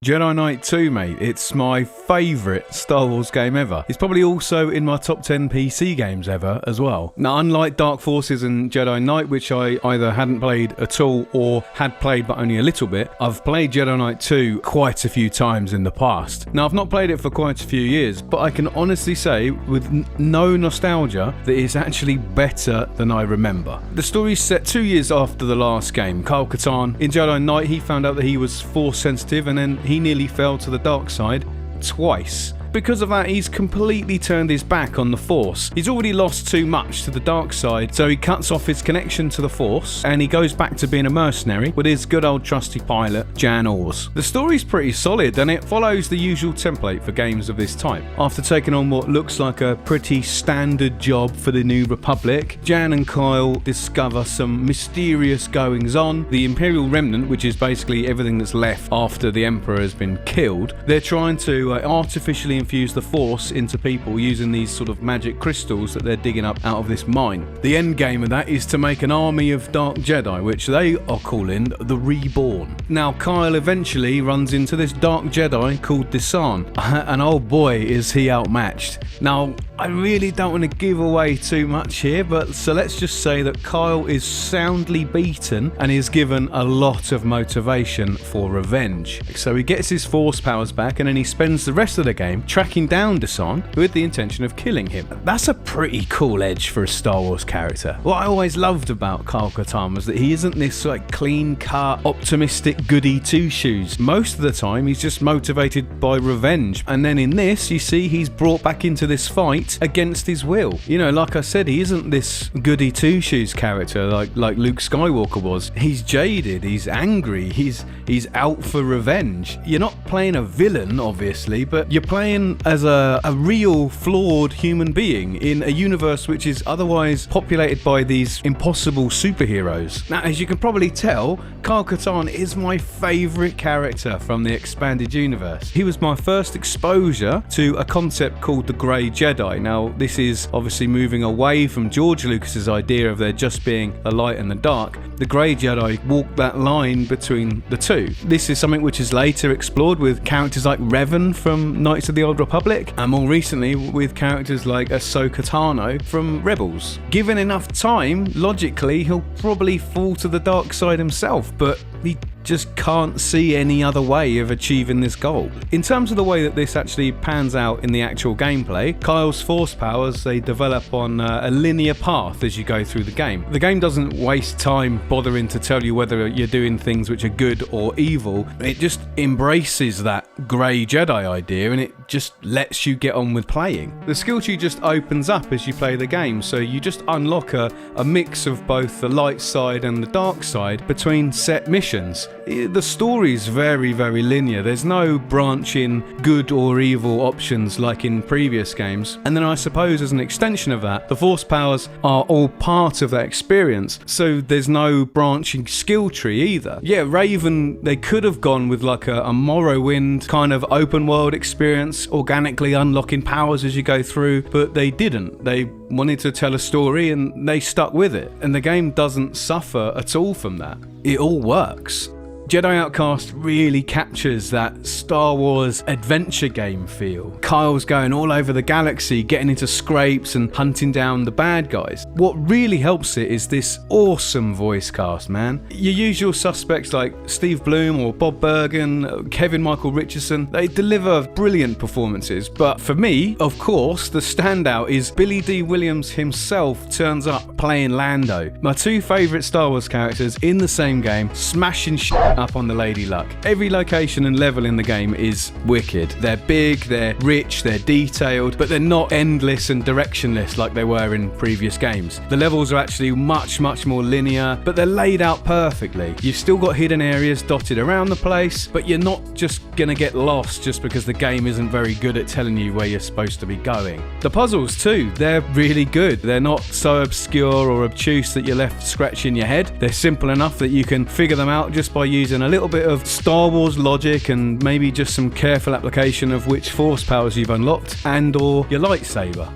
Jedi Knight 2, mate. It's my favourite Star Wars game ever. It's probably also in my top 10 PC games ever as well. Now, unlike Dark Forces and Jedi Knight, which I either hadn't played at all or had played but only a little bit, I've played Jedi Knight 2 quite a few times in the past. Now, I've not played it for quite a few years, but I can honestly say with no nostalgia that it's actually better than I remember. The story's set 2 years after the last game. Kyle Katarn, in Jedi Knight, he found out that he was force sensitive and then he nearly fell to the dark side twice. Because of that, he's completely turned his back on the Force. He's already lost too much to the dark side, so he cuts off his connection to the Force and he goes back to being a mercenary with his good old trusty pilot, Jan Ors. The story's pretty solid and it follows the usual template for games of this type. After taking on what looks like a pretty standard job for the New Republic, Jan and Kyle discover some mysterious goings-on. The Imperial Remnant, which is basically everything that's left after the Emperor has been killed, they're trying to artificially infuse the Force into people using these sort of magic crystals that they're digging up out of this mine. The end game of that is to make an army of Dark Jedi, which they are calling the Reborn. Now, Kyle eventually runs into this Dark Jedi called Desann, and oh boy is he outmatched. Now, I really don't want to give away too much here, but so let's just say that Kyle is soundly beaten and is given a lot of motivation for revenge. So he gets his Force powers back and then he spends the rest of the game tracking down Desann with the intention of killing him. That's a pretty cool edge for a Star Wars character. What I always loved about Kyle Katarn was that he isn't this like clean-cut, optimistic goody two-shoes. Most of the time he's just motivated by revenge, and then in this you see he's brought back into this fight against his will. You know, like I said, he isn't this goody two-shoes character like Luke Skywalker was. He's jaded, he's angry, he's out for revenge. You're not playing a villain, obviously, but you're playing as a real flawed human being in a universe which is otherwise populated by these impossible superheroes. Now, as you can probably tell, Kyle Katarn is my favourite character from the expanded universe. He was my first exposure to a concept called the Grey Jedi. Now, this is obviously moving away from George Lucas's idea of there just being the light and the dark. The Grey Jedi walk that line between the two. This is something which is later explored with characters like Revan from Knights of the Old Republic, and more recently with characters like Ahsoka Tano from Rebels. Given enough time, logically, he'll probably fall to the dark side himself, but he just can't see any other way of achieving this goal. In terms of the way that this actually pans out in the actual gameplay, Kyle's Force powers, they develop on a linear path as you go through the game. The game doesn't waste time bothering to tell you whether you're doing things which are good or evil. It just embraces that Grey Jedi idea and it just lets you get on with playing. The skill tree just opens up as you play the game, so you just unlock a mix of both the light side and the dark side between set missions. The story's very, very linear. There's no branching good or evil options like in previous games. And then I suppose as an extension of that, the Force powers are all part of that experience, so there's no branching skill tree either. Yeah, Raven, they could have gone with like a Morrowind kind of open world experience, organically unlocking powers as you go through, but they didn't. They wanted to tell a story and they stuck with it. And the game doesn't suffer at all from that. It all works. Jedi Outcast really captures that Star Wars adventure game feel. Kyle's going all over the galaxy, getting into scrapes and hunting down the bad guys. What really helps it is this awesome voice cast, man. Your usual suspects like Steve Bloom or Bob Bergen, Kevin Michael Richardson, they deliver brilliant performances. But for me, of course, the standout is Billy D. Williams himself turns up playing Lando. My two favourite Star Wars characters in the same game, smashing shit up on the Lady Luck. Every location and level in the game is wicked. They're big, they're rich, they're detailed, but they're not endless and directionless like they were in previous games. The levels are actually much more linear, but they're laid out perfectly. You've still got hidden areas dotted around the place, but you're not just gonna get lost just because the game isn't very good at telling you where you're supposed to be going. The puzzles too, they're really good. They're not so obscure or obtuse that you're left scratching your head. They're simple enough that you can figure them out just by using a little bit of Star Wars logic and maybe just some careful application of which Force powers you've unlocked and or your lightsaber.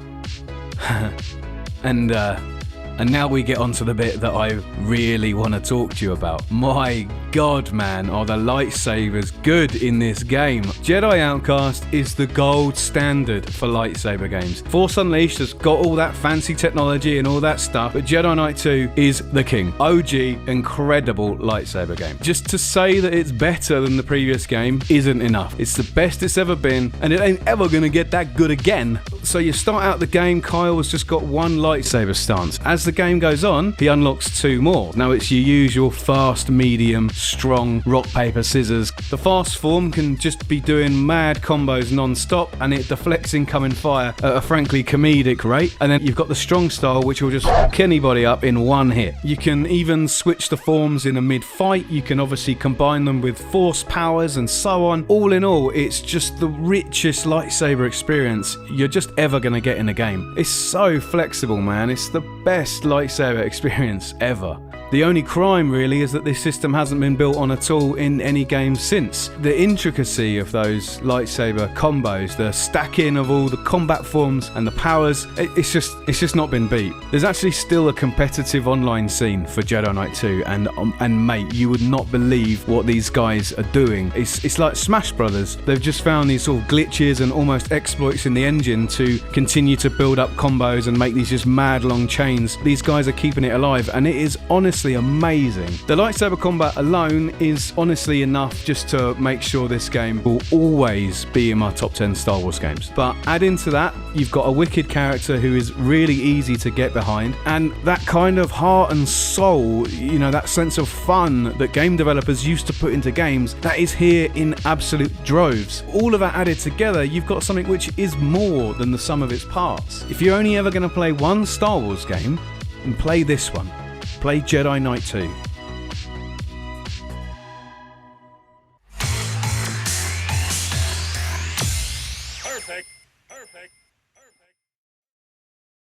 And And now we get onto the bit that I really want to talk to you about. My god, man, are the lightsabers good in this game. Jedi Outcast is the gold standard for lightsaber games. Force Unleashed has got all that fancy technology and all that stuff, but Jedi Knight 2 is the king. OG, incredible lightsaber game. Just to say that it's better than the previous game isn't enough. It's the best it's ever been, and it ain't ever gonna get that good again. So you start out the game, Kyle has just got one lightsaber stance. As the game goes on, he unlocks two more. Now it's your usual fast, medium, strong, rock, paper, scissors. The fast form can just be doing mad combos non-stop, and it deflects incoming fire at a frankly comedic rate. And then you've got the strong style, which will just fuck anybody up in one hit. You can even switch the forms in a mid-fight. You can obviously combine them with force powers and so on. All in all, it's just the richest lightsaber experience you're just ever gonna get in a game. It's so flexible, man. It's the best lightsaber experience ever. The only crime really is that this system hasn't been built on at all in any game since. The intricacy of those lightsaber combos, the stacking of all the combat forms and the powers, it's just not been beat. There's actually still a competitive online scene for Jedi Knight 2, and mate, you would not believe what these guys are doing. It's like Smash Brothers. They've just found these sort of glitches and almost exploits in the engine to continue to build up combos and make these just mad long chains. These guys are keeping it alive, and it is honestly amazing. The lightsaber combat alone is honestly enough just to make sure this game will always be in my top 10 Star Wars games. But add into that, you've got a wicked character who is really easy to get behind, and that kind of heart and soul, you know, that sense of fun that game developers used to put into games, that is here in absolute droves. All of that added together, you've got something which is more than the sum of its parts. If you're only ever going to play one Star Wars game, then play this one. Play Jedi Knight 2. Perfect.